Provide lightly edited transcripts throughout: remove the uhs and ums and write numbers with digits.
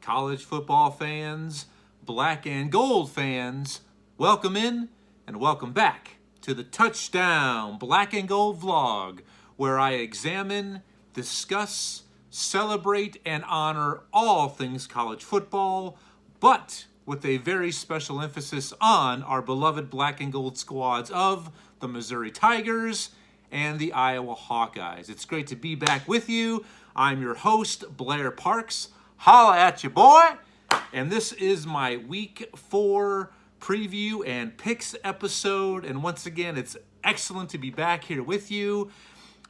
college football fans, black and gold fans, welcome in and welcome back to the Touchdown Black and Gold vlog, where I examine, discuss, celebrate, and honor all things college football, but with a very special emphasis on our beloved black and gold squads of the Missouri Tigers and the Iowa Hawkeyes. It's great to be back with you. I'm your host, Blair Parks. Holla at you, boy! And this is my Week 4 preview and picks episode. And once again, it's excellent to be back here with you.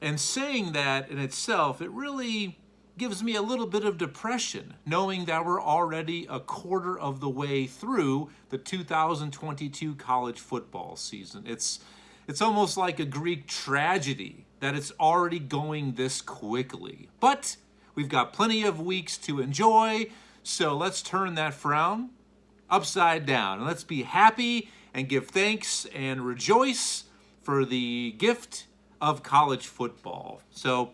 And saying that in itself, it really gives me a little bit of depression, knowing that we're already a quarter of the way through the 2022 college football season. It's almost like a Greek tragedy that it's already going this quickly. But we've got plenty of weeks to enjoy, so let's turn that frown upside down. And let's be happy and give thanks and rejoice for the gift of college football. So,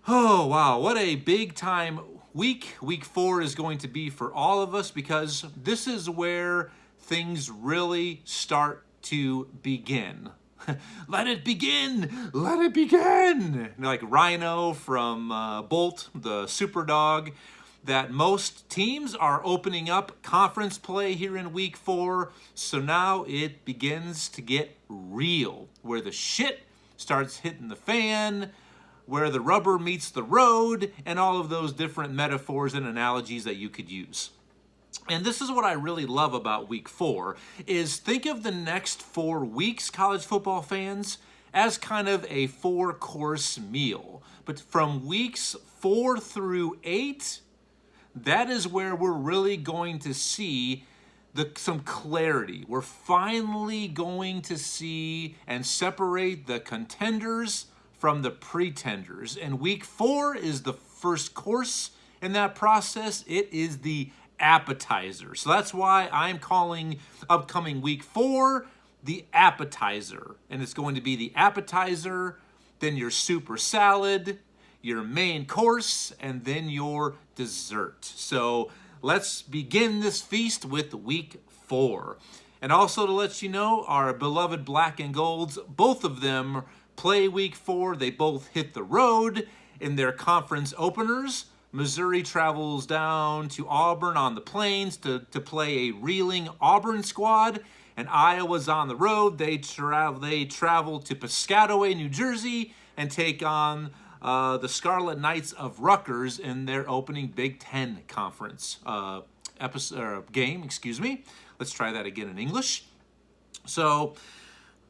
oh wow, what a big time week. Week 4 is going to be for all of us, because this is where things really start to begin. Let it begin! Let it begin! Like Rhino from Bolt, the super dog, that most teams are opening up conference play here in week 4. So now it begins to get real, where the shit starts hitting the fan, where the rubber meets the road, and all of those different metaphors and analogies that you could use. And this is what I really love about week 4, is think of the next 4 weeks, college football fans, as kind of a 4-course meal. But from weeks 4 through 8, that is where we're really going to see some clarity. We're finally going to see and separate the contenders from the pretenders. And week 4 is the first course in that process. It is the appetizer. So that's why I'm calling upcoming week 4 the appetizer. And it's going to be the appetizer, then your super salad, your main course, and then your dessert. So let's begin this feast with week 4. And also to let you know, our beloved black and golds, both of them play week 4. They both hit the road in their conference openers. Missouri travels down to Auburn on the plains to play a reeling Auburn squad, and Iowa's on the road. They travel to Piscataway, New Jersey, and take on the Scarlet Knights of Rutgers in their opening Big Ten conference game. Let's try that again in English.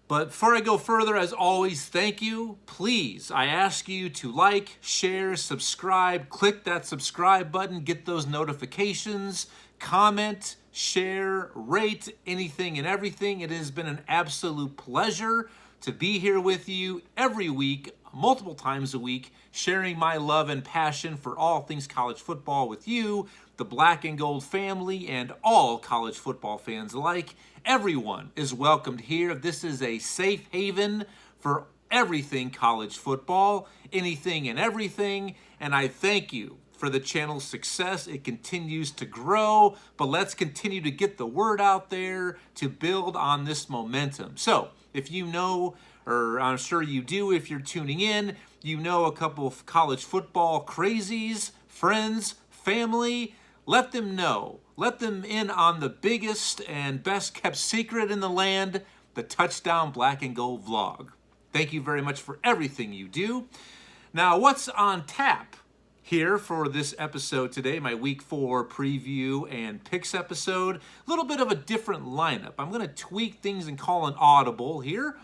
But before I go further, as always, thank you. Please, I ask you to like, share, subscribe, click that subscribe button, get those notifications, comment, share, rate, anything and everything. It has been an absolute pleasure to be here with you every week, multiple times a week, sharing my love and passion for all things college football with you, the black and gold family, and all college football fans alike. Everyone is welcomed here. This is a safe haven for everything college football, anything and everything, and I thank you for the channel's success. It continues to grow, but let's continue to get the word out there to build on this momentum. So, if you know, or I'm sure you do if you're tuning in, you know a couple of college football crazies, friends, family, let them know. Let them in on the biggest and best kept secret in the land, the Touchdown Black and Gold vlog. Thank you very much for everything you do. Now, what's on tap here for this episode today, my week 4 preview and picks episode? A little bit of a different lineup. I'm going to tweak things and call an audible here.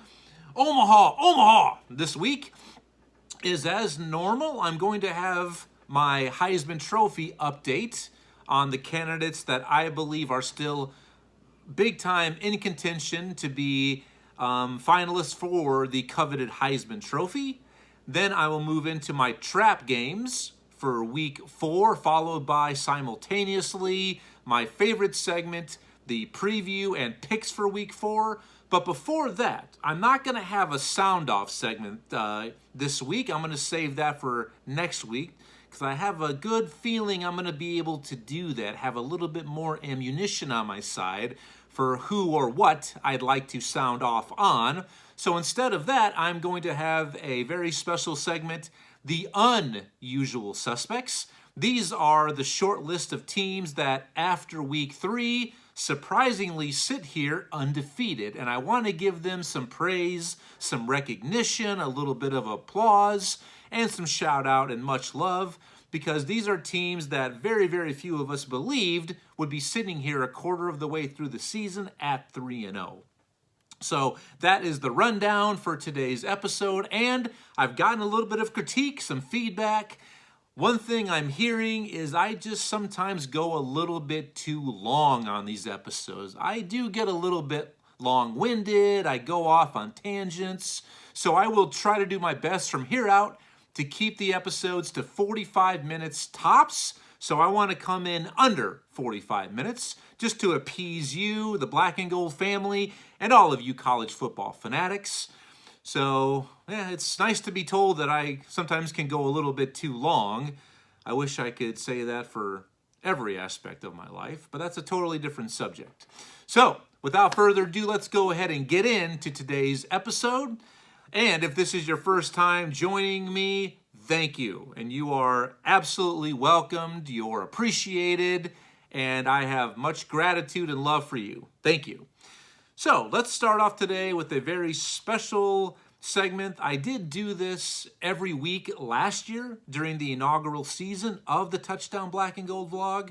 Omaha this week is as normal. I'm going to have my Heisman Trophy update on the candidates that I believe are still big time in contention to be finalists for the coveted Heisman Trophy. Then I will move into my trap games for week 4, followed by simultaneously my favorite segment, the preview and picks for week 4. But before that, I'm not going to have a sound off segment this week. I'm going to save that for next week, because I have a good feeling I'm going to be able to do that, have a little bit more ammunition on my side for who or what I'd like to sound off on. So instead of that, I'm going to have a very special segment, The Unusual Suspects. These are the short list of teams that after week 3 surprisingly sit here undefeated, and I want to give them some praise, some recognition, a little bit of applause, and some shout out and much love, because these are teams that very, very few of us believed would be sitting here a quarter of the way through the season at 3-0. So that is the rundown for today's episode, and I've gotten a little bit of critique, some feedback. One thing I'm hearing is I just sometimes go a little bit too long on these episodes. I do get a little bit long-winded, I go off on tangents, so I will try to do my best from here out to keep the episodes to 45 minutes tops. So I want to come in under 45 minutes just to appease you, the Black and Gold family, and all of you college football fanatics. So, yeah, it's nice to be told that I sometimes can go a little bit too long. I wish I could say that for every aspect of my life, but that's a totally different subject. So, without further ado, let's go ahead and get into today's episode. And if this is your first time joining me, thank you. And you are absolutely welcomed, you're appreciated, and I have much gratitude and love for you. Thank you. So let's start off today with a very special segment. I did do this every week last year during the inaugural season of the Touchdown Black and Gold vlog,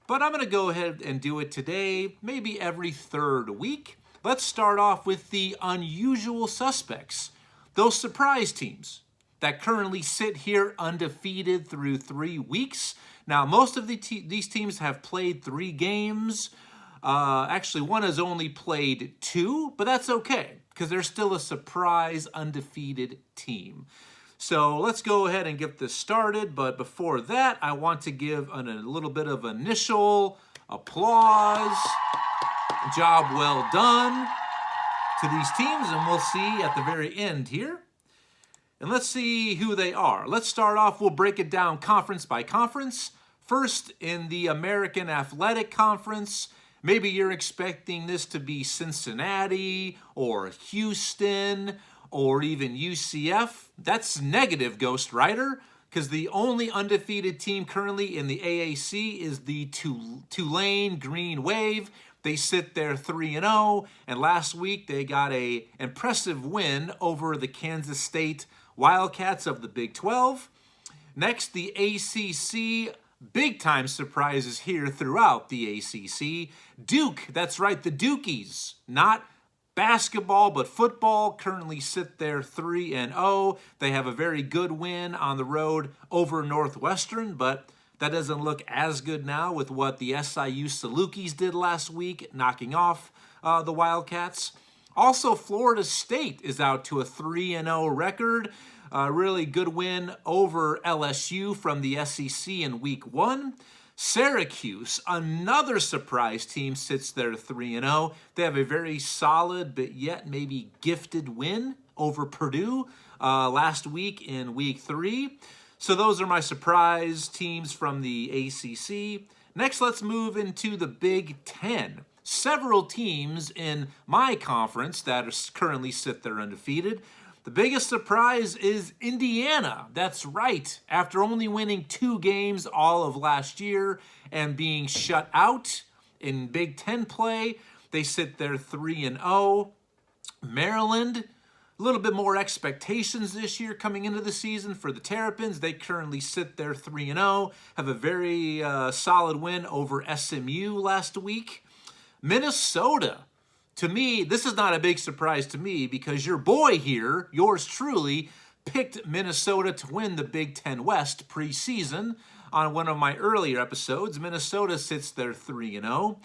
but I'm going to go ahead and do it today, maybe every third week. Let's start off with the unusual suspects, those surprise teams that currently sit here undefeated through 3 weeks. Now, most of these teams have played 3 games. Actually, one has only played 2, but that's okay because they're still a surprise undefeated team. So let's go ahead and get this started. But before that, I want to give a little bit of initial applause. Job well done to these teams, and we'll see at the very end here. And let's see who they are. Let's start off, we'll break it down conference by conference. First, in the American Athletic Conference, maybe you're expecting this to be Cincinnati or Houston or even UCF. That's negative, Ghost Rider, because the only undefeated team currently in the AAC is the Tulane Green Wave. They sit there 3-0, and last week they got an impressive win over the Kansas State Wildcats of the Big 12. Next, the ACC. Big-time surprises here throughout the ACC. Duke, that's right, the Dukies, not basketball but football, currently sit there 3-0. They have a very good win on the road over Northwestern, but that doesn't look as good now with what the SIU Salukis did last week, knocking off the Wildcats. Also, Florida State is out to a 3-0 record. Really good win over LSU from the SEC in week 1. Syracuse, another surprise team, sits there 3-0. They have a very solid but yet maybe gifted win over Purdue last week in week 3. So those are my surprise teams from the ACC. Next, let's move into the Big Ten. Several teams in my conference that currently sit there undefeated. The biggest surprise is Indiana. That's right. After only winning 2 games all of last year and being shut out in Big Ten play, they sit there 3-0. Maryland, a little bit more expectations this year coming into the season for the Terrapins. They currently sit there 3-0, have a very solid win over SMU last week. Minnesota. To me, this is not a big surprise to me because your boy here, yours truly, picked Minnesota to win the Big Ten West preseason on one of my earlier episodes. Minnesota sits there 3-0.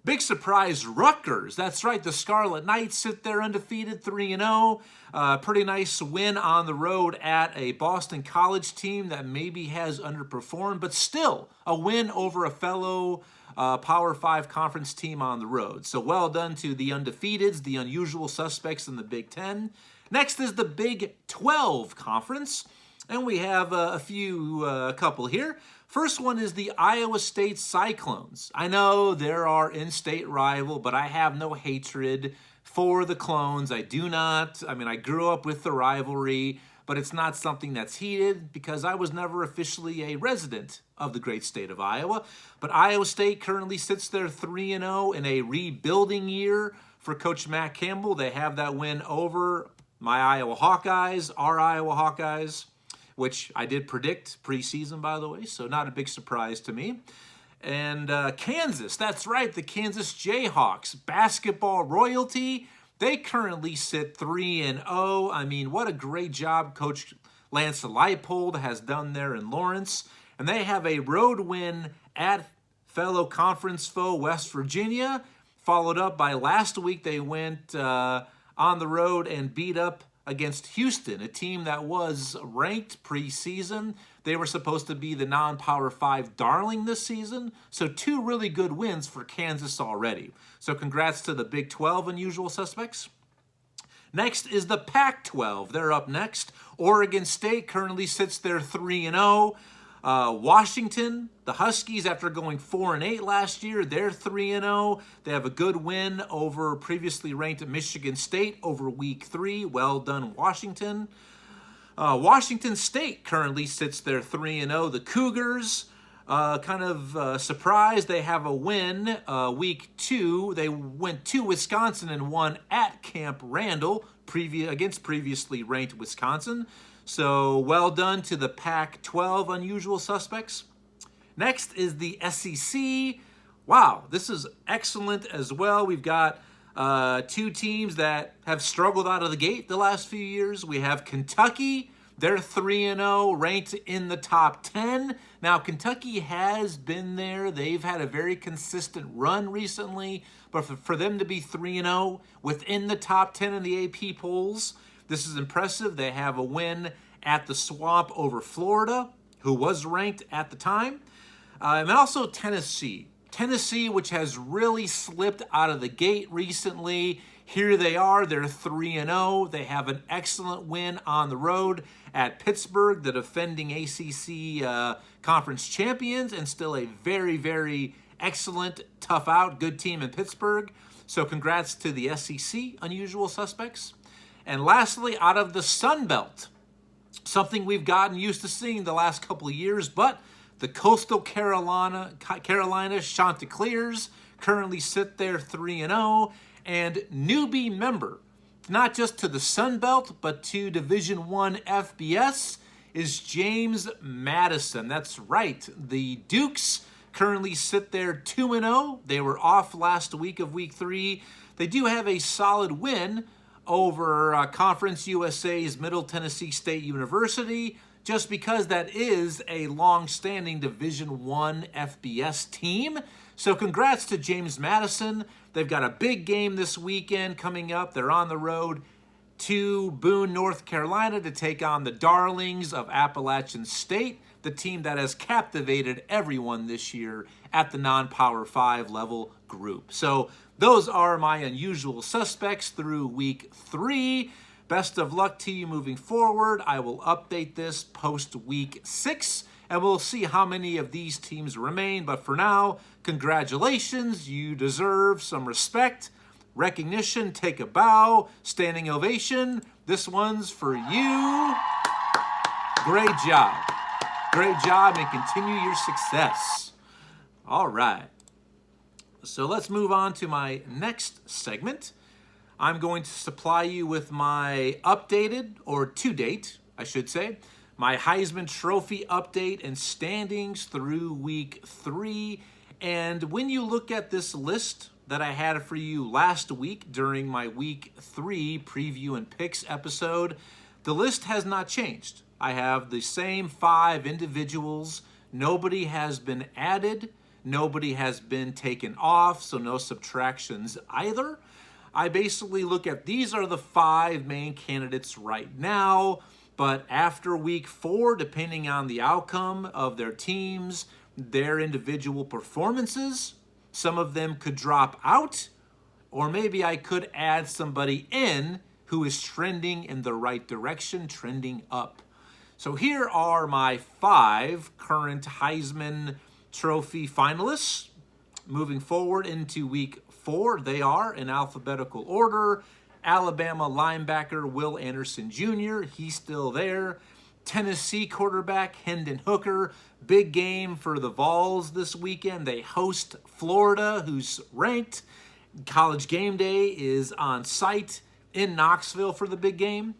Big surprise, Rutgers. That's right, the Scarlet Knights sit there undefeated 3-0. Pretty nice win on the road at a Boston College team that maybe has underperformed, but still a win over a fellow Power 5 conference team on the road. So well done to the undefeateds, the unusual suspects in the Big Ten. Next is the Big 12 Conference. And we have a couple here. First one is the Iowa State Cyclones. I know they're our in-state rival, but I have no hatred for the Clones. I do not. I mean, I grew up with the rivalry, but it's not something that's heated because I was never officially a resident of the great state of Iowa. But Iowa State currently sits there 3-0 in a rebuilding year for Coach Matt Campbell. They have that win over my Iowa Hawkeyes, our Iowa Hawkeyes, which I did predict preseason, by the way, so not a big surprise to me. And Kansas, that's right, the Kansas Jayhawks, basketball royalty. They currently sit 3-0. I mean, what a great job Coach Lance Leipold has done there in Lawrence. And they have a road win at fellow conference foe West Virginia, followed up by last week they went on the road and beat up against Houston, a team that was ranked preseason. They were supposed to be the non-Power 5 darling this season. So 2 really good wins for Kansas already. So congrats to the Big 12 unusual suspects. Next is the Pac-12. They're up next. Oregon State currently sits there 3-0. Washington, the Huskies, after going 4-8 last year, they're 3-0. They have a good win over previously ranked Michigan State over week 3. Well done, Washington. Washington State currently sits there 3-0. The Cougars, surprised they have a win week 2. They went to Wisconsin and won at Camp Randall against previously ranked Wisconsin. So well done to the Pac-12 unusual suspects. Next is the SEC. Wow, this is excellent as well. We've got 2 teams that have struggled out of the gate the last few years. We have Kentucky. They're 3-0, ranked in the top 10. Now, Kentucky has been there. They've had a very consistent run recently. But for them to be 3-0 within the top 10 in the AP polls, this is impressive. They have a win at the Swamp over Florida, who was ranked at the time. And also Tennessee. Tennessee, which has really slipped out of the gate recently. Here they are. They're 3-0. They have an excellent win on the road at Pittsburgh, the defending ACC conference champions, and still a very, very excellent, tough out, good team in Pittsburgh. So congrats to the SEC unusual suspects. And lastly, out of the Sun Belt, something we've gotten used to seeing the last couple of years, but the Coastal Carolina Chanticleers currently sit there 3-0, and newbie member, not just to the Sun Belt, but to Division I FBS, is James Madison. That's right, the Dukes currently sit there 2-0. They were off last week of week 3. They do have a solid win over Conference USA's Middle Tennessee State University, just because that is a long-standing Division I FBS team. So congrats to James Madison. They've got a big game this weekend coming up. They're on the road to Boone, North Carolina to take on the Darlings of Appalachian State, the team that has captivated everyone this year at the non-Power 5 level group. So those are my unusual suspects through week 3. Best of luck to you moving forward. I will update this post week 6, and we'll see how many of these teams remain. But for now, congratulations. You deserve some respect, recognition, take a bow, standing ovation. This one's for you. Great job. Great job, and continue your success. All right. So let's move on to my next segment. I'm going to supply you with my updated, or to date, I should say, my Heisman Trophy update and standings through week 3. And when you look at this list that I had for you last week during my week 3 preview and picks episode, the list has not changed. I have the same 5 individuals. Nobody has been added. Nobody has been taken off, so no subtractions either. I basically look at these are the 5 main candidates right now, but after week 4, depending on the outcome of their teams, their individual performances, some of them could drop out, or maybe I could add somebody in who is trending in the right direction, trending up. So here are my 5 current Heisman Trophy finalists. Moving forward into week 4, they are in alphabetical order. Alabama linebacker Will Anderson Jr., he's still there. Tennessee quarterback Hendon Hooker, big game for the Vols this weekend. They host Florida, who's ranked. College Game Day is on site in Knoxville for the big game.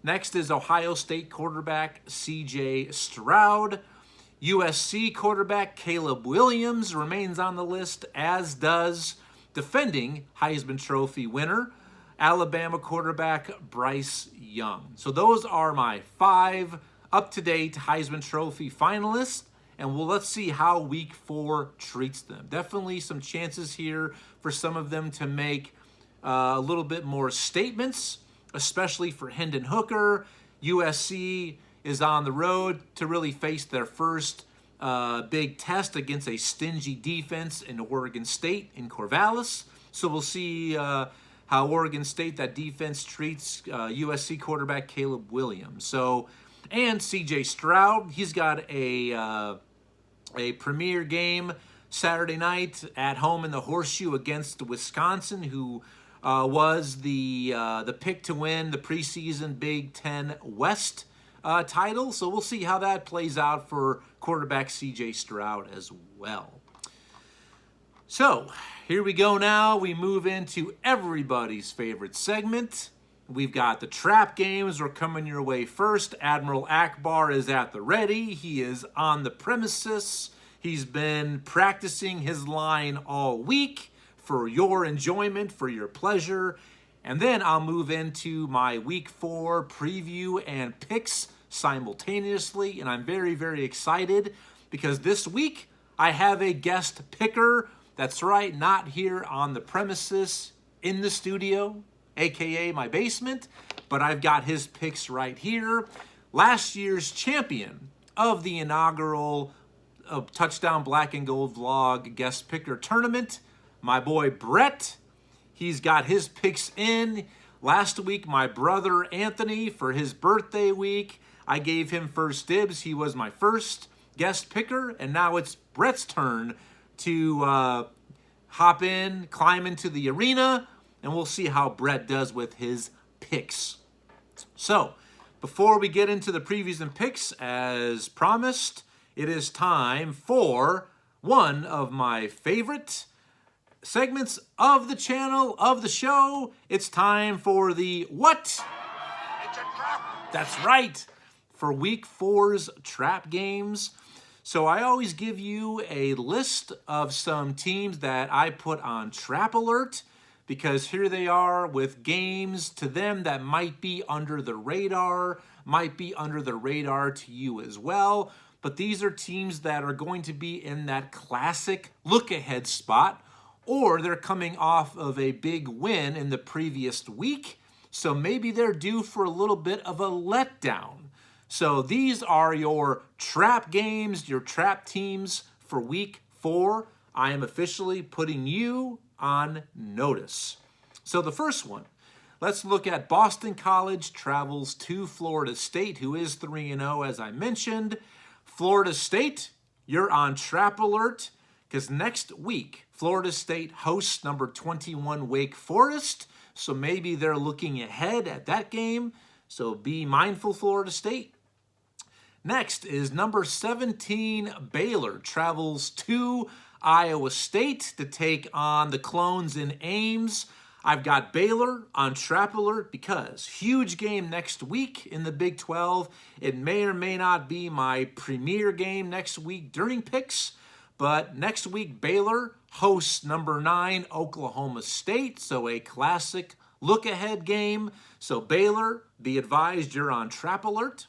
Next is Ohio State quarterback C.J. Stroud. USC quarterback Caleb Williams remains on the list, as does defending Heisman Trophy winner Alabama quarterback Bryce Young. So those are my 5 up-to-date Heisman Trophy finalists, and let's see how week 4 treats them. Definitely some chances here for some of them to make a little bit more statements, especially for Hendon Hooker. USC is on the road to really face their first big test against a stingy defense in Oregon State in Corvallis. So we'll see how Oregon State, that defense, treats USC quarterback Caleb Williams. So, and C.J. Stroud, he's got a premier game Saturday night at home in the Horseshoe against Wisconsin, who was the pick to win the preseason Big Ten West title. So we'll see how that plays out for quarterback C.J. Stroud as well. So here we go now. We move into everybody's favorite segment. We've got the trap games. We're coming your way first. Admiral Akbar is at the ready. He is on the premises. He's been practicing his line all week for your enjoyment, for your pleasure. And then I'll move into my week 4 preview and picks simultaneously. And I'm very, very excited because this week I have a guest picker. That's right, not here on the premises in the studio, aka my basement, but I've got his picks right here. Last year's champion of the inaugural Touchdown Black and Gold Vlog guest picker tournament, my boy Brett. He's got his picks in. Last week, my brother Anthony, for his birthday week, I gave him first dibs. He was my first guest picker, and now it's Brett's turn to hop in, climb into the arena, and we'll see how Brett does with his picks. So, before we get into the previews and picks, as promised, it is time for one of my favorite segments of the channel, of the show. It's time for the What? It's a trap. That's right, for week 4's trap games. So I always give you a list of some teams that I put on Trap Alert, because here they are with games to them that might be under the radar to you as well. But these are teams that are going to be in that classic look-ahead spot, or they're coming off of a big win in the previous week, so maybe they're due for a little bit of a letdown. So these are your trap games, your trap teams for week 4. I am officially putting you on notice. So the first one, let's look at Boston College travels to Florida State, who is 3-0, as I mentioned. Florida State, you're on Trap Alert, because next week, Florida State hosts number 21 Wake Forest. So maybe they're looking ahead at that game. So be mindful, Florida State. Next is number 17 Baylor travels to Iowa State to take on the Clones in Ames. I've got Baylor on Trap Alert because huge game next week in the Big 12. It may or may not be my premier game next week during picks, but next week Baylor hosts number 9 Oklahoma State, so a classic look-ahead game. So Baylor, be advised you're on Trap Alert.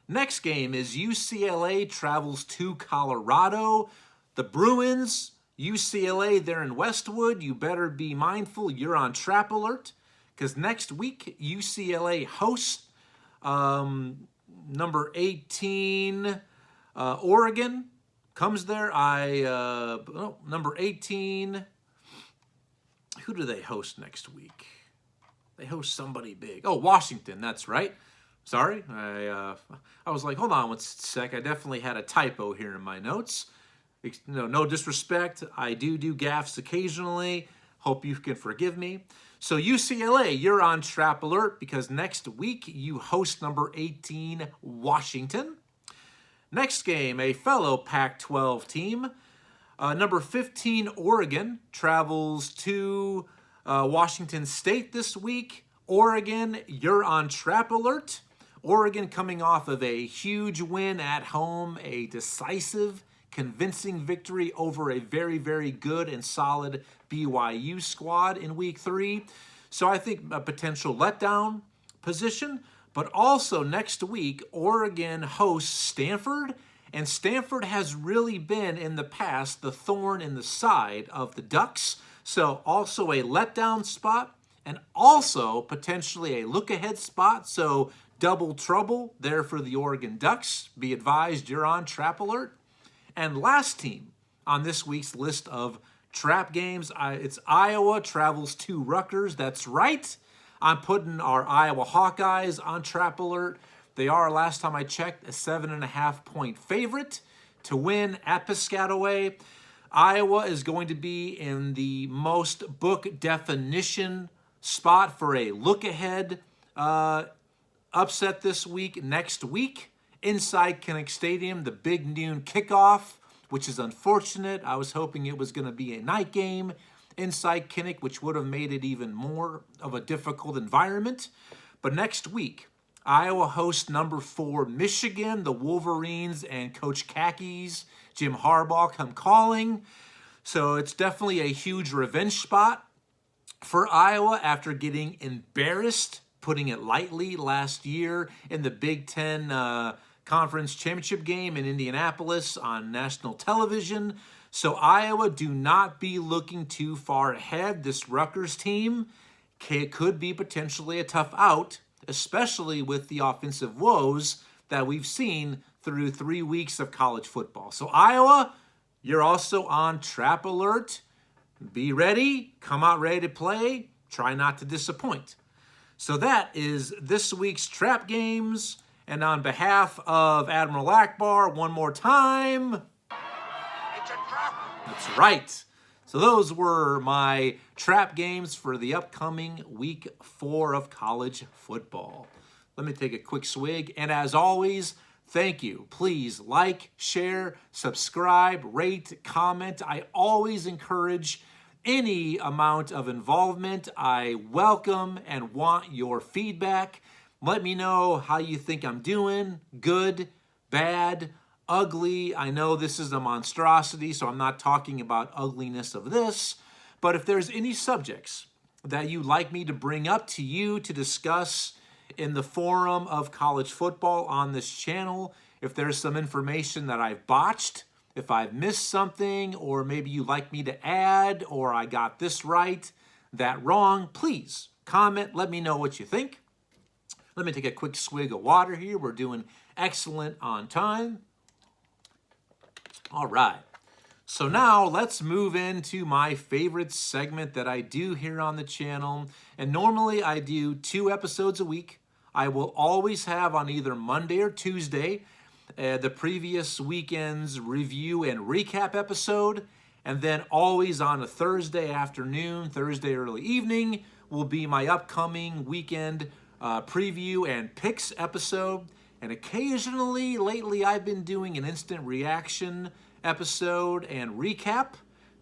Next game is UCLA travels to Colorado. The Bruins, UCLA, they're in Westwood. You better be mindful. You're on Trap Alert because next week UCLA hosts number 18 Oregon. Comes there. Number 18. Who do they host next week? They host somebody big. Oh, Washington. That's right. Sorry, I was like, hold on one sec. I definitely had a typo here in my notes. No disrespect. I do gaffes occasionally. Hope you can forgive me. So UCLA, you're on trap alert because next week you host number 18, Washington. Next game, a fellow Pac-12 team. Number 15, Oregon, travels to Washington State this week. Oregon, you're on trap alert. Oregon coming off of a huge win at home, a decisive, convincing victory over a very, very good and solid BYU squad in week 3. So I think a potential letdown position. But also next week, Oregon hosts Stanford. And Stanford has really been, in the past, the thorn in the side of the Ducks. So also a letdown spot and also potentially a look-ahead spot. So double trouble there for the Oregon Ducks. Be advised, you're on trap alert. And last team on this week's list of trap games, it's Iowa travels to Rutgers. That's right. I'm putting our Iowa Hawkeyes on trap alert. They are, last time I checked, a 7.5-point favorite to win at Piscataway. Iowa is going to be in the most book definition spot for a look-ahead upset this week. Next week, inside Kinnick Stadium, the big noon kickoff, which is unfortunate. I was hoping it was going to be a night game inside Kinnick, which would have made it even more of a difficult environment. But next week, Iowa hosts number 4, Michigan. The Wolverines and Coach Khakis, Jim Harbaugh, come calling. So it's definitely a huge revenge spot for Iowa after getting embarrassed, putting it lightly, last year in the Big Ten Conference Championship game in Indianapolis on national television. So Iowa, do not be looking too far ahead. This Rutgers team could be potentially a tough out, especially with the offensive woes that we've seen through 3 weeks of college football. So Iowa, you're also on trap alert. Be ready. Come out ready to play. Try not to disappoint. So that is this week's trap games. And on behalf of Admiral Akbar, one more time. It's a trap. That's right. So those were my trap games for the upcoming week 4 of college football. Let me take a quick swig. And as always, thank you. Please like, share, subscribe, rate, comment. I always encourage any amount of involvement. I welcome and want your feedback. Let me know how you think I'm doing. Good, bad, ugly. I know this is a monstrosity, so I'm not talking about ugliness of this. But if there's any subjects that you'd like me to bring up to you to discuss in the forum of college football on this channel, if there's some information that I've botched, if I've missed something, or maybe you'd like me to add, or I got this right, that wrong, please comment. Let me know what you think. Let me take a quick swig of water here. We're doing excellent on time. All right. So now let's move into my favorite segment that I do here on the channel. And normally I do 2 episodes a week. I will always have on either Monday or Tuesday the previous weekend's review and recap episode. And then always on a Thursday afternoon, Thursday early evening will be my upcoming weekend preview and picks episode. And occasionally, lately, I've been doing an instant reaction episode and recap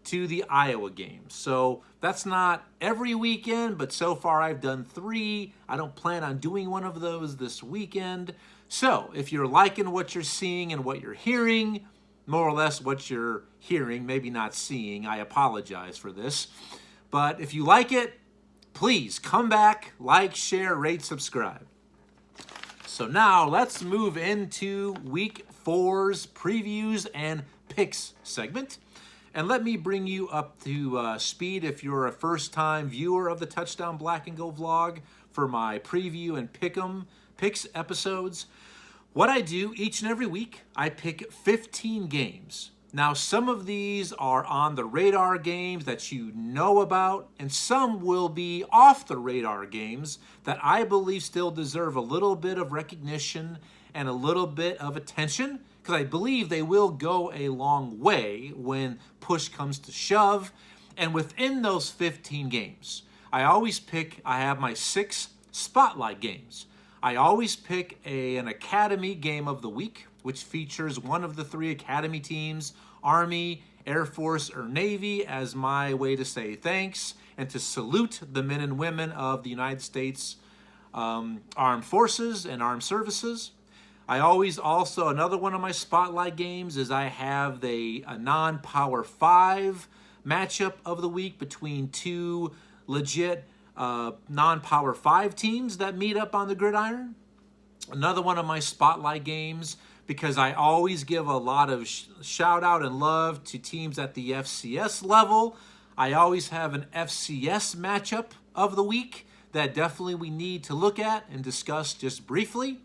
to the Iowa game. So that's not every weekend, but so far I've done 3. I don't plan on doing one of those this weekend. So if you're liking what you're seeing and what you're hearing, more or less what you're hearing, maybe not seeing, I apologize for this. But if you like it, please come back, like, share, rate, subscribe. So now let's move into week 4's previews and picks segment. And let me bring you up to speed if you're a first-time viewer of the Touchdown Black and Gold vlog for my preview and picks episodes. What I do each and every week, I pick 15 games Now, some of these are on the radar games that you know about, and some will be off the radar games that I believe still deserve a little bit of recognition and a little bit of attention, because I believe they will go a long way when push comes to shove. And within those 15 games, I have my 6 spotlight games. I always pick an academy game of the week, which features one of the 3 academy teams, Army, Air Force, or Navy, as my way to say thanks and to salute the men and women of the United States Armed Forces and Armed Services. I always also, another one of my spotlight games is I have a non-Power 5 matchup of the week between 2 legit non-Power 5 teams that meet up on the gridiron. Another one of my spotlight games, because I always give a lot of shout out and love to teams at the FCS level. I always have an FCS matchup of the week that definitely we need to look at and discuss just briefly.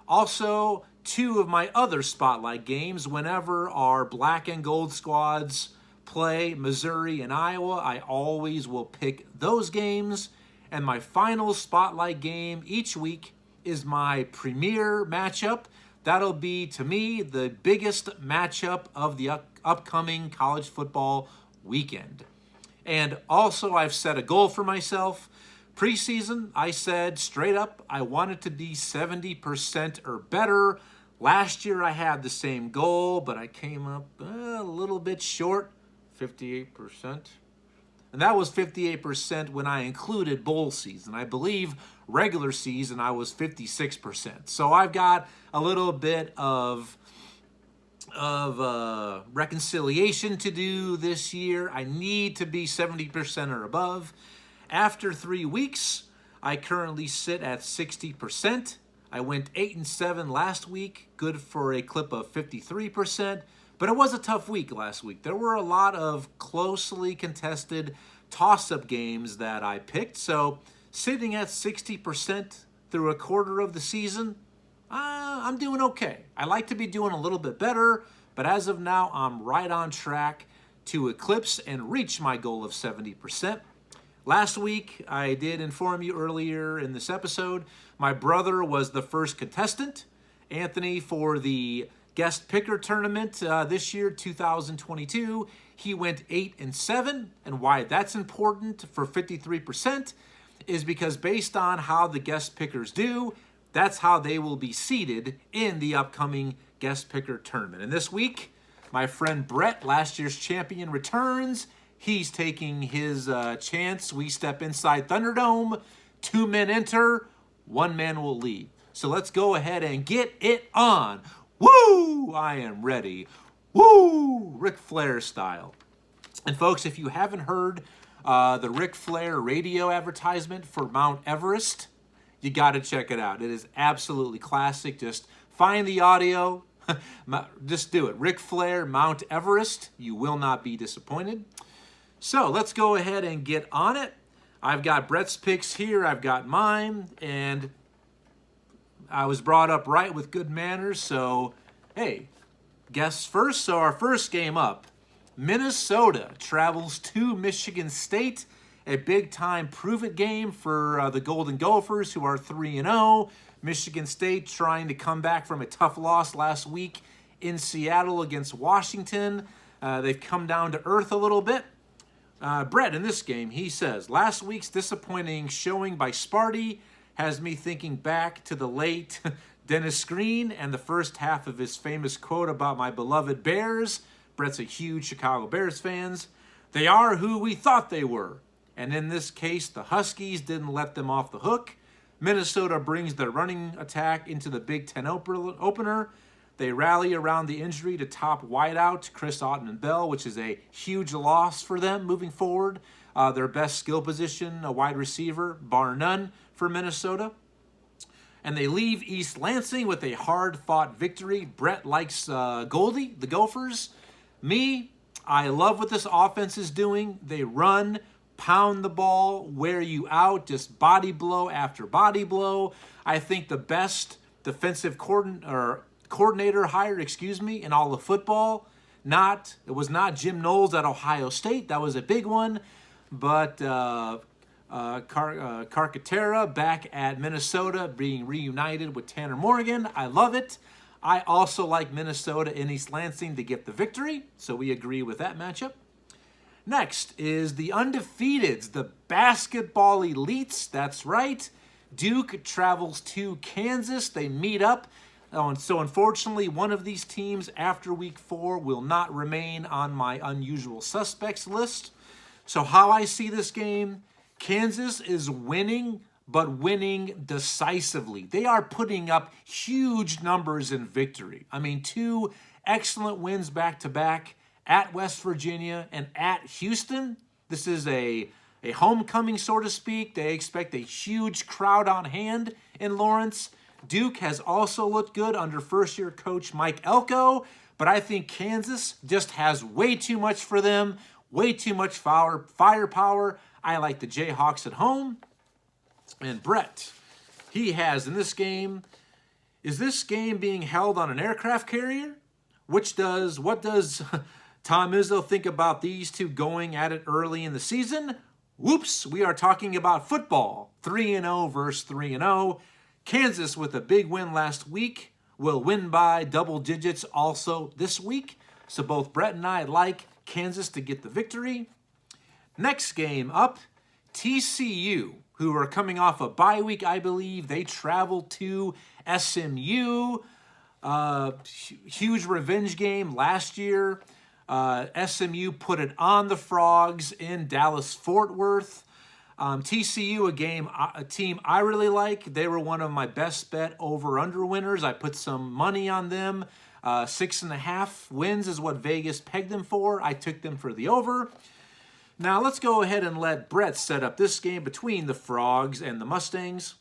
Also, 2 of my other spotlight games, whenever our black and gold squads play Missouri and Iowa, I always will pick those games. And my final spotlight game each week is my premier matchup. That'll be, to me, the biggest matchup of the upcoming college football weekend. And also, I've set a goal for myself. Preseason, I said straight up, I wanted to be 70% or better. Last year, I had the same goal, but I came up a little bit short, 58%. And that was 58% when I included bowl season. I believe regular season I was 56%. So I've got a little bit of reconciliation to do this year. I need to be 70% or above. After 3 weeks, I currently sit at 60%. I went 8-7 last week, good for a clip of 53%. But it was a tough week last week. There were a lot of closely contested toss-up games that I picked. So sitting at 60% through a quarter of the season, I'm doing okay. I like to be doing a little bit better, but as of now, I'm right on track to eclipse and reach my goal of 70%. Last week, I did inform you earlier in this episode, my brother was the first contestant. Anthony, for the guest picker tournament this year, 2022, he went 8-7, and why that's important for 53% is because based on how the guest pickers do, that's how they will be seated in the upcoming guest picker tournament. And this week, my friend Brett, last year's champion, returns. He's taking his chance. We step inside Thunderdome. 2 men enter, 1 man will leave. So let's go ahead and get it on. Woo! I am ready. Woo! Ric Flair style. And folks, if you haven't heard the Ric Flair radio advertisement for Mount Everest, you got to check it out. It is absolutely classic. Just find the audio. Just do it. Ric Flair, Mount Everest. You will not be disappointed. So let's go ahead and get on it. I've got Brett's picks here. I've got mine. And I was brought up right with good manners. So, hey, guess first. So our first game up, Minnesota travels to Michigan State. A big-time prove-it game for the Golden Gophers, who are 3-0. Michigan State trying to come back from a tough loss last week in Seattle against Washington. They've come down to earth a little bit. Brett, in this game, he says, last week's disappointing showing by Sparty has me thinking back to the late Dennis Green and the first half of his famous quote about my beloved Bears. Brett's a huge Chicago Bears fan. They are who we thought they were. And in this case, the Huskies didn't let them off the hook. Minnesota brings their running attack into the Big Ten opener. They rally around the injury to top wideout Chris Autman-Bell, which is a huge loss for them moving forward. Their best skill position, a wide receiver, bar none, for Minnesota. And they leave East Lansing with a hard-fought victory. Brett likes Goldie, the Gophers. Me, I love what this offense is doing. They run, pound the ball, wear you out, just body blow after body blow. I think the best defensive coordinator hire, in all of football. It was not Jim Knowles at Ohio State. That was a big one. But Carcaterra back at Minnesota being reunited with Tanner Morgan. I love it. I also like Minnesota in East Lansing to get the victory, so we agree with that matchup. Next is the undefeateds, the basketball elites. That's right. Duke travels to Kansas. They meet up. And so unfortunately, one of these teams after week 4 will not remain on my unusual suspects list. So how I see this game, Kansas is winning, but winning decisively. They are putting up huge numbers in victory. I mean, 2 excellent wins back-to-back at West Virginia and at Houston. This is a homecoming, so to speak. They expect a huge crowd on hand in Lawrence. Duke has also looked good under first-year coach Mike Elko, but I think Kansas just has way too much for them, way too much firepower. I like the Jayhawks at home. And Brett, he has in this game, is this game being held on an aircraft carrier? What does Tom Izzo think about these two going at it early in the season? Whoops, we are talking about football. 3-0 versus 3-0. Kansas with a big win last week will win by double digits also this week. So both Brett and I like Kansas to get the victory. Next game up, TCU, who are coming off a bye week, I believe. They travel to SMU. Huge revenge game last year. SMU put it on the Frogs in Dallas-Fort Worth. TCU, a team I really like. They were one of my best bet over-under winners. I put some money on them. 6.5 wins is what Vegas pegged them for. I took them for the over. Now let's go ahead and let Brett set up this game between the Frogs and the Mustangs.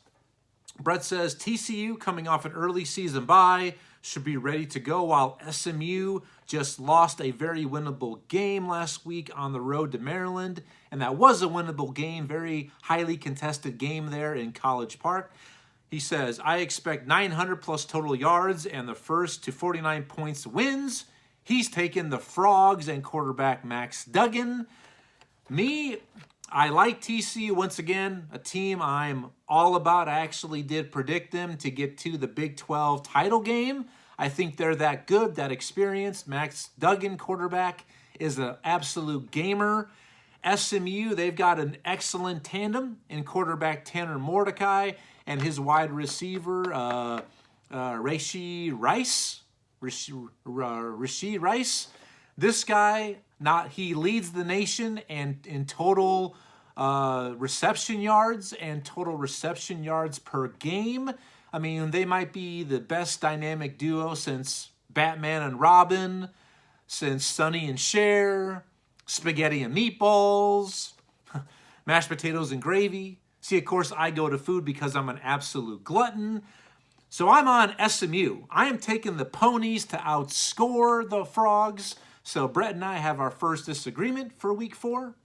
Brett says TCU, coming off an early season bye, should be ready to go, while SMU just lost a very winnable game last week on the road to Maryland. And that was a winnable game, very highly contested game there in College Park. He says, I expect 900 plus total yards and the first to 49 points wins. He's taken the Frogs and quarterback Max Duggan. Me, I like TCU once again, a team I'm all about. I actually did predict them to get to the Big 12 title game. I think they're that good, that experienced. Max Duggan, quarterback, is an absolute gamer. SMU, they've got an excellent tandem in quarterback Tanner Mordecai and his wide receiver, Rashee Rice. Rashee Rice. This guy, he leads the nation and in total reception yards and total reception yards per game. I mean, they might be the best dynamic duo since Batman and Robin, since Sonny and Cher, spaghetti and meatballs, mashed potatoes and gravy. See, of course, I go to food because I'm an absolute glutton. So I'm on SMU. I am taking the Ponies to outscore the Frogs. So Brett and I have our first disagreement for week 4.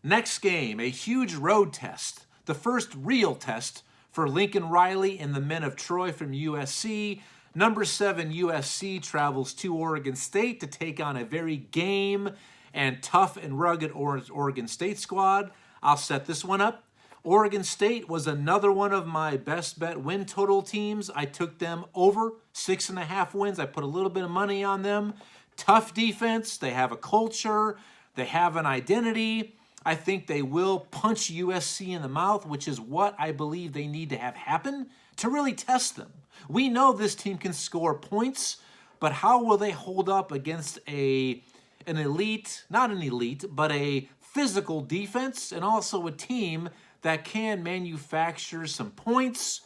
Next game, a huge road test. The first real test for Lincoln Riley and the men of Troy from USC. Number 7 USC travels to Oregon State to take on a very game and tough and rugged Oregon State squad. I'll set this one up. Oregon State was another one of my best bet win total teams. I took them over 6.5 wins. I put a little bit of money on them. Tough defense. They have a culture. They have an identity. I think they will punch USC in the mouth, which is what I believe they need to have happen to really test them. We know this team can score points, but how will they hold up against an elite, not an elite, but a physical defense and also a team that can manufacture some points?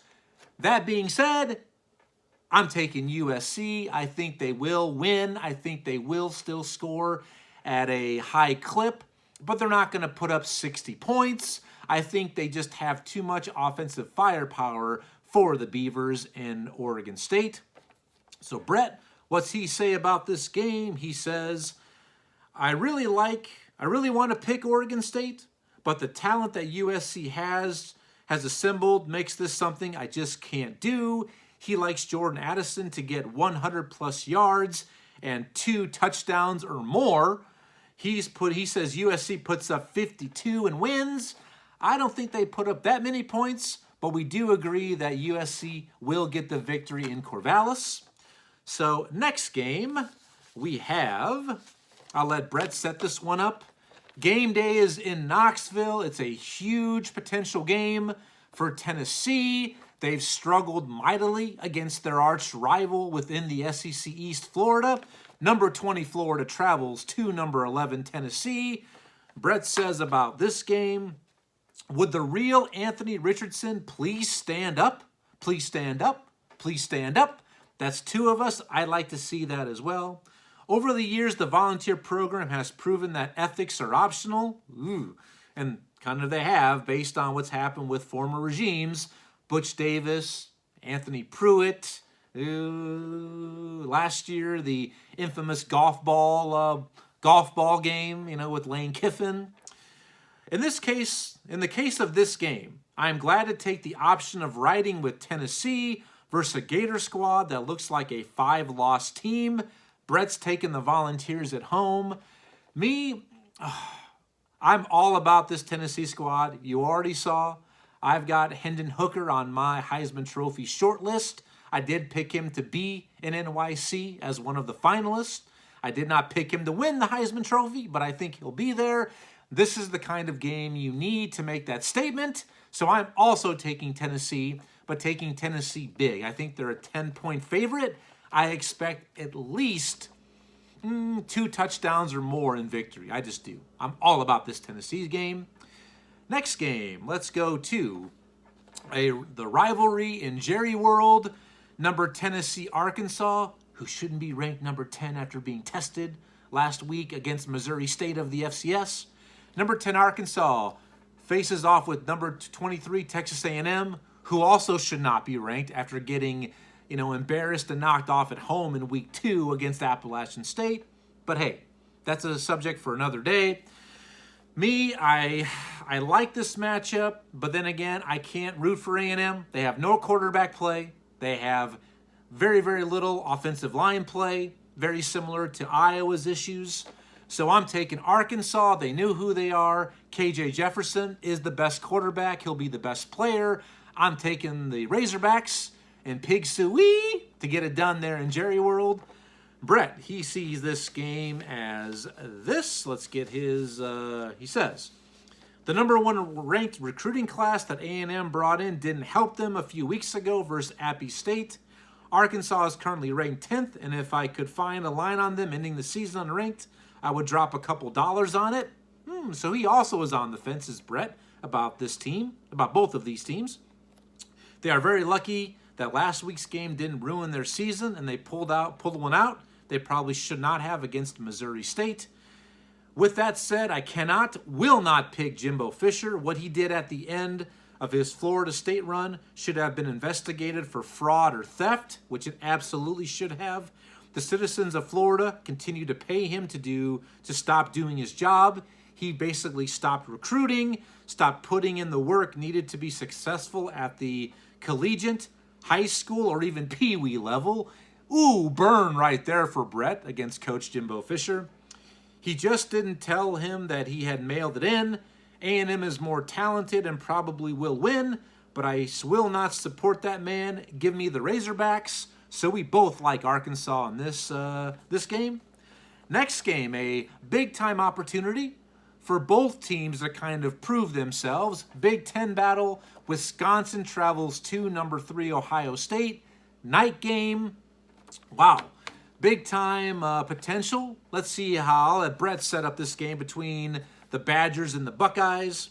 That being said, I'm taking USC. I think they will win. I think they will still score at a high clip, but they're not going to put up 60 points. I think they just have too much offensive firepower for the Beavers in Oregon State. So Brett, what's he say about this game? He says, I really want to pick Oregon State, but the talent that USC has assembled makes this something I just can't do. He likes Jordan Addison to get 100 plus yards and 2 touchdowns or more. He says USC puts up 52 and wins. I don't think they put up that many points, but we do agree that USC will get the victory in Corvallis. So next game we have, I'll let Brett set this one up. Game day is in Knoxville. It's a huge potential game for Tennessee. They've struggled mightily against their arch rival within the SEC East, Florida. Number 20 Florida travels to number 11 Tennessee. Brett says about this game, would the real Anthony Richardson please stand up? Please stand up. Please stand up. That's 2 of us. I'd like to see that as well. Over the years, the volunteer program has proven that ethics are optional. And kind of they have, based on what's happened with former regimes. Butch Davis, Anthony Pruitt, last year, the infamous golf ball game, with Lane Kiffin. In the case of this game, I'm glad to take the option of riding with Tennessee versus a Gator squad that looks like a 5-loss team. Brett's taking the Volunteers at home. I'm all about this Tennessee squad. You already saw. I've got Hendon Hooker on my Heisman Trophy shortlist. I did pick him to be in NYC as one of the finalists. I did not pick him to win the Heisman Trophy, but I think he'll be there. This is the kind of game you need to make that statement. So I'm also taking Tennessee, but taking Tennessee big. I think they're a 10-point favorite. I expect at least 2 touchdowns or more in victory. I just do. I'm all about this Tennessee game. Next game, let's go to the rivalry in Jerry World. Number Tennessee, Arkansas, who shouldn't be ranked number 10 after being tested last week against Missouri State of the FCS. Number 10, Arkansas, faces off with number 23, Texas A&M, who also should not be ranked after getting, embarrassed and knocked off at home in week 2 against Appalachian State. But hey, that's a subject for another day. I like this matchup, but then again, I can't root for A&M. They have no quarterback play. They have very, very little offensive line play, very similar to Iowa's issues. So I'm taking Arkansas. They knew who they are. KJ Jefferson is the best quarterback. He'll be the best player. I'm taking the Razorbacks and Pig Sooie to get it done there in Jerry World. Brett, he sees this game as this. Let's get his, he says, the number 1 ranked recruiting class that A&M brought in didn't help them a few weeks ago versus Appy State. Arkansas is currently ranked 10th, and if I could find a line on them ending the season unranked, I would drop a couple dollars on it. So he also is on the fence as Brett about this team, about both of these teams. They are very lucky that last week's game didn't ruin their season, and they pulled one out they probably should not have against Missouri State. With that said, I will not pick Jimbo Fisher. What he did at the end of his Florida State run should have been investigated for fraud or theft, which it absolutely should have. The citizens of Florida continue to pay him to stop doing his job. He basically stopped recruiting, stopped putting in the work needed to be successful at the collegiate, high school, or even pee-wee level. Ooh, burn right there for Brett against Coach Jimbo Fisher. He just didn't tell him that he had mailed it in. A&M is more talented and probably will win, but I will not support that man. Give me the Razorbacks. So we both like Arkansas in this game. Next game, a big-time opportunity for both teams to kind of prove themselves. Big Ten battle. Wisconsin travels to number 3 Ohio State. Night game. Wow. Big-time potential. Let's see how I'll let Brett set up this game between the Badgers and the Buckeyes.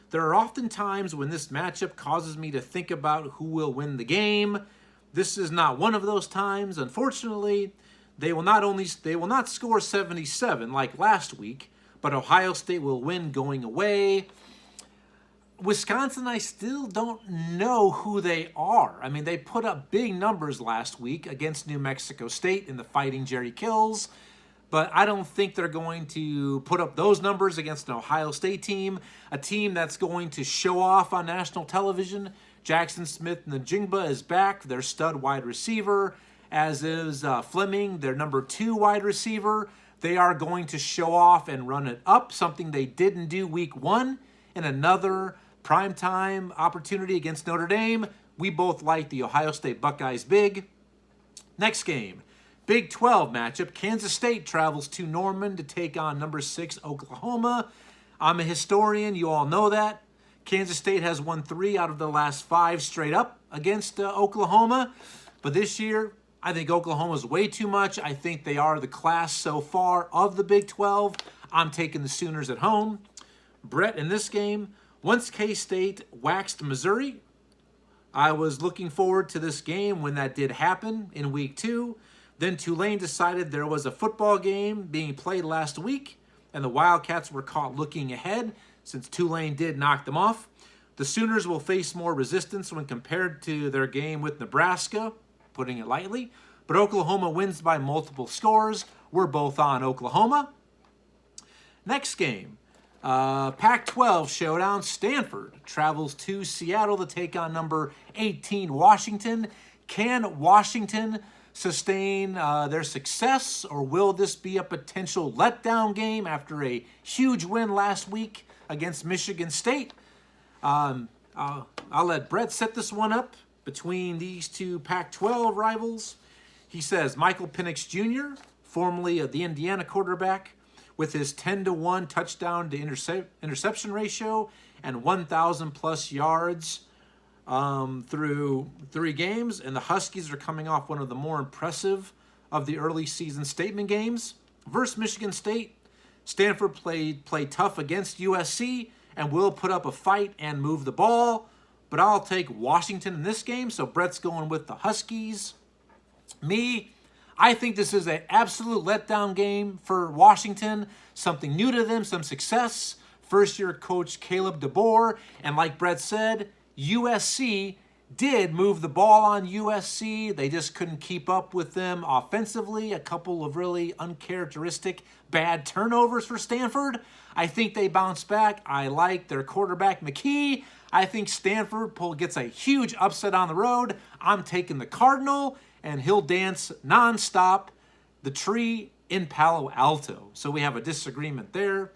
There are often times when this matchup causes me to think about who will win the game. This is not one of those times. Unfortunately, they will not score 77 like last week, but Ohio State will win going away. Wisconsin, I still don't know who they are. I mean, they put up big numbers last week against New Mexico State in the Fighting Jerry Kills, but I don't think they're going to put up those numbers against an Ohio State team, a team that's going to show off on national television. Jackson Smith-Njigba is back, their stud wide receiver, as is Fleming, their number 2 wide receiver. They are going to show off and run it up, something they didn't do week 1 in another primetime opportunity against Notre Dame. We both like the Ohio State Buckeyes big. Next game, Big 12 matchup. Kansas State travels to Norman to take on number 6 Oklahoma. I'm a historian. You all know that. Kansas State has won 3 out of the last 5 straight up against Oklahoma. But this year, I think Oklahoma's way too much. I think they are the class so far of the Big 12. I'm taking the Sooners at home. Brett, in this game, once K-State waxed Missouri, I was looking forward to this game when that did happen in week 2. Then Tulane decided there was a football game being played last week, and the Wildcats were caught looking ahead since Tulane did knock them off. The Sooners will face more resistance when compared to their game with Nebraska, putting it lightly. But Oklahoma wins by multiple scores. We're both on Oklahoma. Next game, Pac-12 showdown. Stanford travels to Seattle to take on number 18 Washington. Can Washington sustain their success, or will this be a potential letdown game after a huge win last week against Michigan State? I'll let Brett set this one up between these two Pac-12 rivals. He says Michael Penix Jr., formerly of the Indiana quarterback, with his 10-to-1 touchdown to interception ratio and 1,000-plus yards through 3 games. And the Huskies are coming off one of the more impressive of the early season statement games. Versus Michigan State, Stanford played tough against USC and will put up a fight and move the ball. But I'll take Washington in this game, so Brett's going with the Huskies. Me, I think this is an absolute letdown game for Washington. Something new to them, some success. First-year coach Caleb DeBoer. And like Brett said, USC did move the ball on USC. They just couldn't keep up with them offensively. A couple of really uncharacteristic bad turnovers for Stanford. I think they bounce back. I like their quarterback, McKee. I think Stanford gets a huge upset on the road. I'm taking the Cardinal, and he'll dance nonstop the tree in Palo Alto. So we have a disagreement there.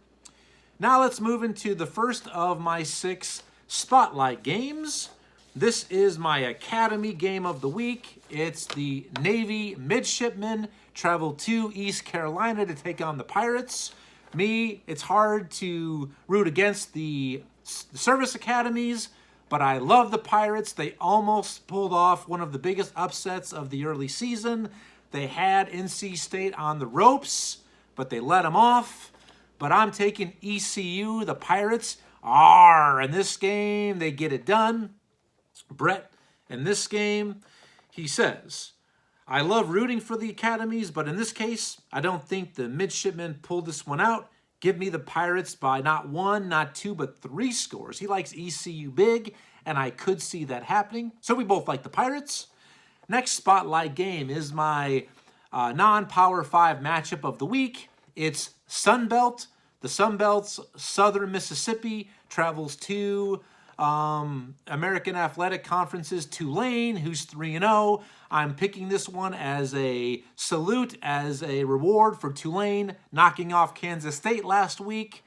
Now let's move into the first of my 6 spotlight games. This is my Academy game of the week. It's the Navy midshipmen travel to East Carolina to take on the Pirates. Me, it's hard to root against the service academies, but I love the Pirates. They almost pulled off one of the biggest upsets of the early season. They had NC State on the ropes, but they let them off. But I'm taking ECU, the Pirates. In this game, they get it done. Brett, in this game, he says, I love rooting for the academies, but in this case, I don't think the midshipmen pulled this one out. Give me the Pirates by not 1, not 2, but 3 scores. He likes ECU big, and I could see that happening. So we both like the Pirates. Next spotlight game is my non-Power 5 matchup of the week. It's Sunbelt. The Sunbelt's Southern Mississippi travels to American Athletic Conference's Tulane, who's 3-0. I'm picking this one as a salute, as a reward for Tulane knocking off Kansas State last week.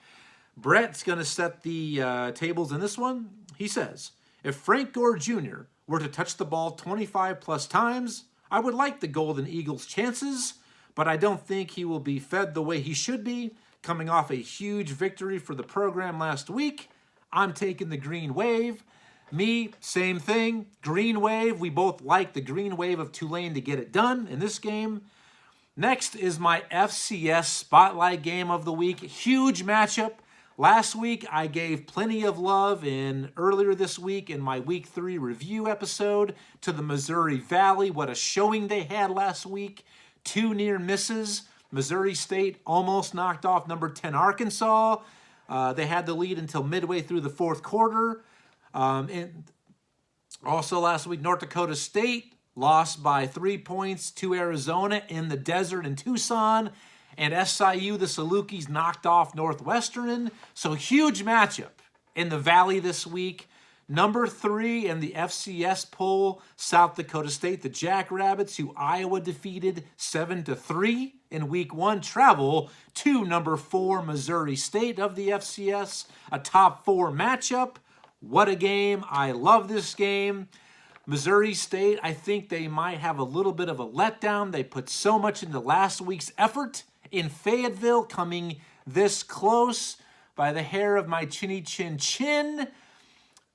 Brett's going to set the tables in this one. He says, if Frank Gore Jr. were to touch the ball 25-plus times, I would like the Golden Eagles' chances, but I don't think he will be fed the way he should be. Coming off a huge victory for the program last week, I'm taking the Green Wave. Me, same thing. Green Wave. We both like the Green Wave of Tulane to get it done in this game. Next is my FCS Spotlight game of the week. Huge matchup. Last week, I gave plenty of love earlier this week in my Week 3 review episode to the Missouri Valley. What a showing they had last week. 2 near misses. Missouri State almost knocked off number 10 Arkansas. They had the lead until midway through the 4th quarter. And also last week, North Dakota State lost by 3 points to Arizona in the desert in Tucson. And SIU, the Salukis, knocked off Northwestern. So huge matchup in the Valley this week. Number 3 in the FCS poll, South Dakota State, the Jackrabbits, who Iowa defeated 7-3 in week 1, travel to number 4 Missouri State of the FCS, a top 4 matchup. What a game. I love this game. Missouri State, I think they might have a little bit of a letdown. They put so much into last week's effort in Fayetteville, coming this close by the hair of my chinny chin chin.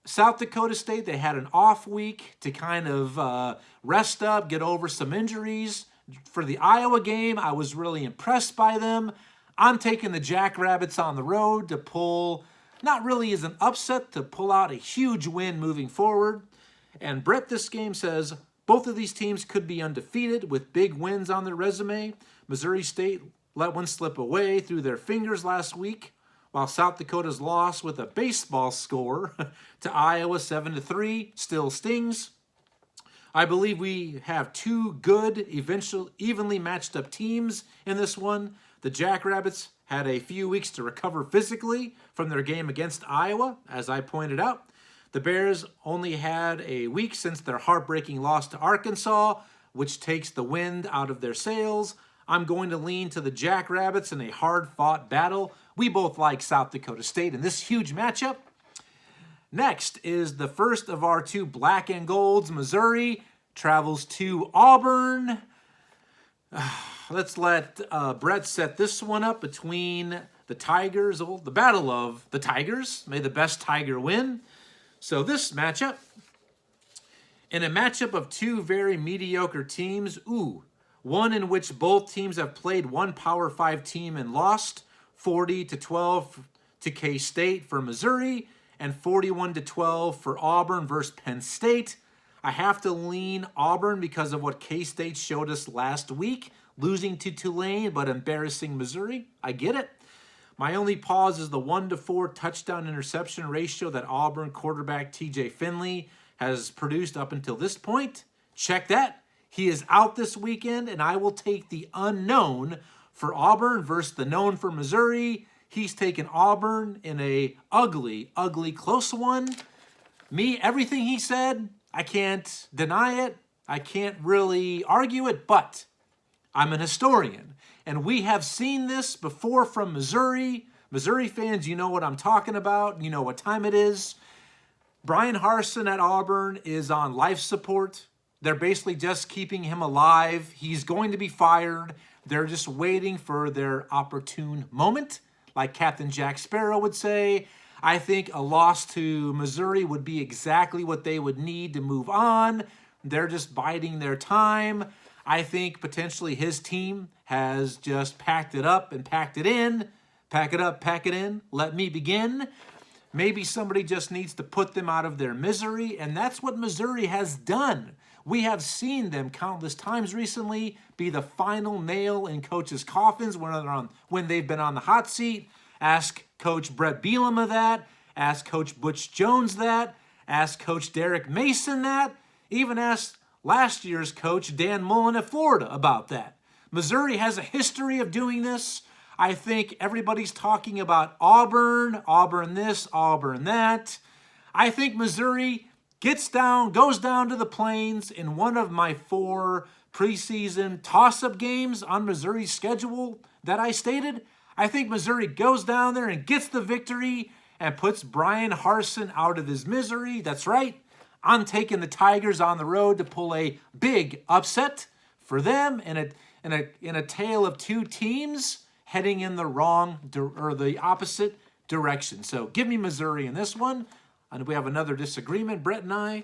South Dakota State, they had an off week to kind of rest up, get over some injuries. For the Iowa game, I was really impressed by them. I'm taking the Jackrabbits on the road to pull, not really as an upset, to pull out a huge win moving forward. And Brett, this game says both of these teams could be undefeated with big wins on their resume. Missouri State let one slip away through their fingers last week, while South Dakota's loss with a baseball score to Iowa 7-3 still stings. I believe we have 2 good, evenly matched up teams in this one. The Jackrabbits had a few weeks to recover physically from their game against Iowa, as I pointed out. The Bears only had a week since their heartbreaking loss to Arkansas, which takes the wind out of their sails. I'm going to lean to the Jackrabbits in a hard-fought battle. We both like South Dakota State in this huge matchup. Next is the first of our 2 black and golds. Missouri travels to Auburn. Let's let Brett set this one up between the Tigers. The battle of the Tigers. May the best Tiger win. So this matchup, in a matchup of 2 very mediocre teams, one in which both teams have played one Power 5 team and lost, 40-12 to K-State for Missouri, and 41-12 for Auburn versus Penn State. I have to lean Auburn because of what K-State showed us last week, losing to Tulane but embarrassing Missouri. I get it. My only pause is the 1-4 touchdown interception ratio that Auburn quarterback TJ Finley has produced up until this point. Check that. He is out this weekend, and I will take the unknown for Auburn versus the known for Missouri. He's taken Auburn in a ugly, ugly close one. Everything he said, I can't deny it. I can't really argue it, but I'm an historian, and we have seen this before from Missouri. Missouri fans, you know what I'm talking about. You know what time it is. Brian Harsin at Auburn is on life support. They're basically just keeping him alive. He's going to be fired. They're just waiting for their opportune moment, like Captain Jack Sparrow would say. I think a loss to Missouri would be exactly what they would need to move on. They're just biding their time. I think potentially his team has just packed it up and packed it in. Pack it up, pack it in. Let me begin. Maybe somebody just needs to put them out of their misery, and that's what Missouri has done. We have seen them countless times recently be the final nail in coaches' coffins when they've been on the hot seat. Ask Coach Brett Bielema of that. Ask Coach Butch Jones that. Ask Coach Derek Mason that. Even ask last year's coach Dan Mullen at Florida about that. Missouri has a history of doing this. I think everybody's talking about Auburn this, Auburn that. I think Missouri goes down to the Plains in one of my 4 preseason toss-up games on Missouri's schedule that I stated. I think Missouri goes down there and gets the victory and puts Brian Harsin out of his misery. That's right. I'm taking the Tigers on the road to pull a big upset for them in a tale of 2 teams heading in the opposite direction. So give me Missouri in this one. And we have another disagreement, Brett and I.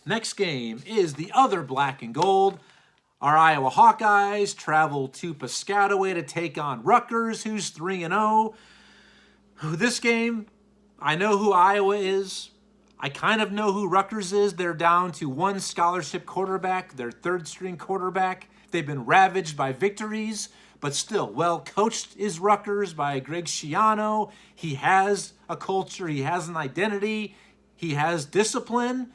Next game is the other black and gold. Our Iowa Hawkeyes travel to Piscataway to take on Rutgers, who's 3-0. This game, I know who Iowa is. I kind of know who Rutgers is. They're down to 1 scholarship quarterback, their 3rd-string quarterback. They've been ravaged by victories, but still, well-coached is Rutgers by Greg Schiano. He has a culture. He has an identity. He has discipline.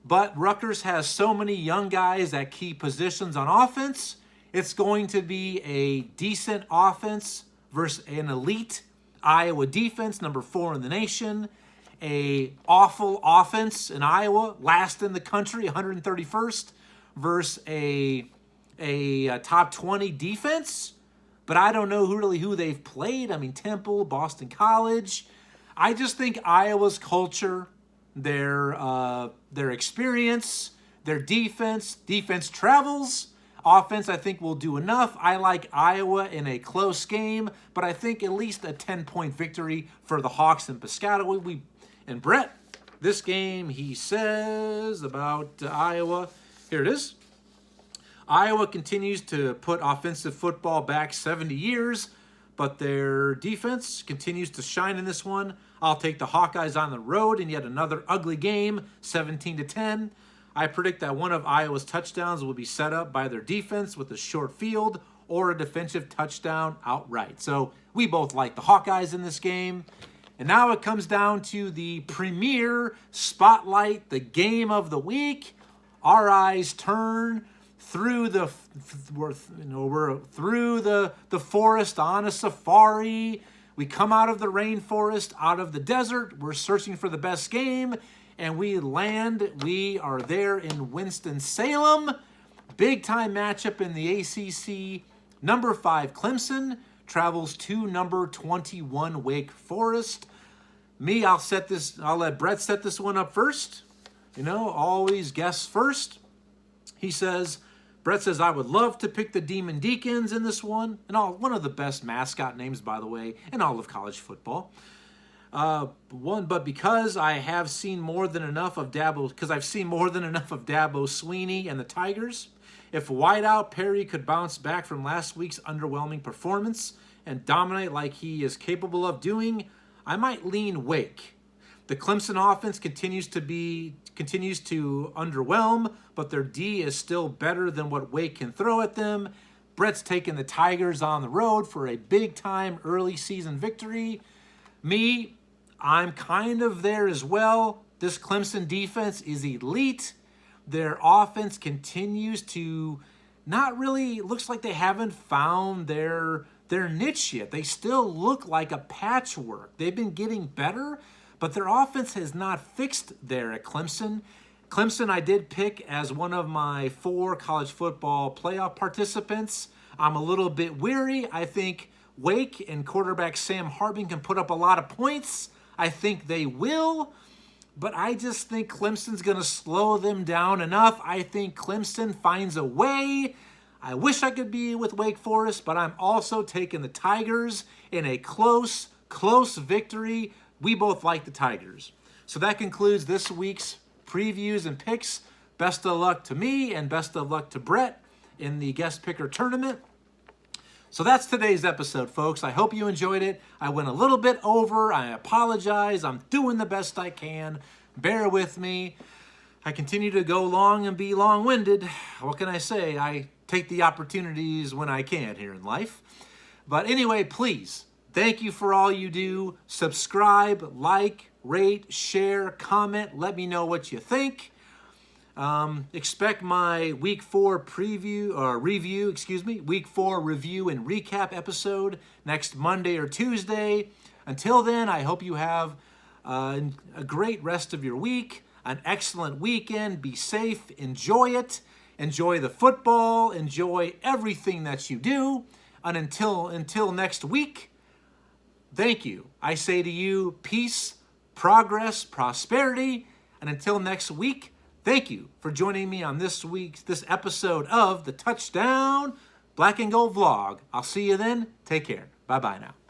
But Rutgers has so many young guys at key positions on offense. It's going to be a decent offense versus an elite Iowa defense, number 4 in the nation. a awful offense in Iowa, last in the country, 131st, versus a top 20 defense. But I don't know who they've played. I mean, Temple, Boston College. I just think Iowa's culture, their experience, their defense travels. Offense, I think, will do enough. I like Iowa in a close game, but I think at least a 10-point victory for the Hawks and Piscataway. And Brett, this game, he says about Iowa. Here it is. Iowa continues to put offensive football back 70 years, but their defense continues to shine in this one. I'll take the Hawkeyes on the road in yet another ugly game, 17-10. I predict that one of Iowa's touchdowns will be set up by their defense with a short field or a defensive touchdown outright. So we both like the Hawkeyes in this game. And now it comes down to the premier spotlight, the game of the week. Our eyes turn through the forest on a safari. We come out of the rainforest, out of the desert. We're searching for the best game. And we are there in Winston-Salem. Big time matchup in the ACC. Number 5 Clemson travels to number 21 Wake Forest. I'll let Brett set this one up first. Always guess first. Brett says, I would love to pick the Demon Deacons in this one. And one of the best mascot names, by the way, in all of college football. But because I've seen more than enough of Dabo Swinney and the Tigers, if wideout Perry could bounce back from last week's underwhelming performance and dominate like he is capable of doing, I might lean Wake. The Clemson offense continues to underwhelm, but their D is still better than what Wake can throw at them. Brett's taking the Tigers on the road for a big-time early season victory. I'm kind of there as well. This Clemson defense is elite. Their offense continues to looks like they haven't found their niche yet. They still look like a patchwork. They've been getting better, but their offense has not fixed there at Clemson. Clemson I did pick as one of my 4 college football playoff participants. I'm a little bit weary. I think Wake and quarterback Sam Hartman can put up a lot of points. I think they will, but I just think Clemson's going to slow them down enough. I think Clemson finds a way. I wish I could be with Wake Forest, but I'm also taking the Tigers in a close victory. We both like the Tigers. So that concludes this week's previews and picks. Best of luck to me and best of luck to Brett in the guest picker tournament. So that's today's episode, folks. I hope you enjoyed it. I went a little bit over. I apologize. I'm doing the best I can. Bear with me. I continue to go long and be long-winded. What can I say? I take the opportunities when I can here in life. But anyway, please, thank you for all you do. Subscribe, like, rate, share, comment. Let me know what you think. Expect my Week 4 Week 4 review and recap episode next Monday or Tuesday. Until then, I hope you have a great rest of your week, an excellent weekend. Be safe, enjoy it, enjoy the football, enjoy everything that you do. And until next week, thank you. I say to you, peace, progress, prosperity, and until next week, thank you for joining me on this episode of the Touchdown Black and Gold Vlog. I'll see you then. Take care. Bye-bye now.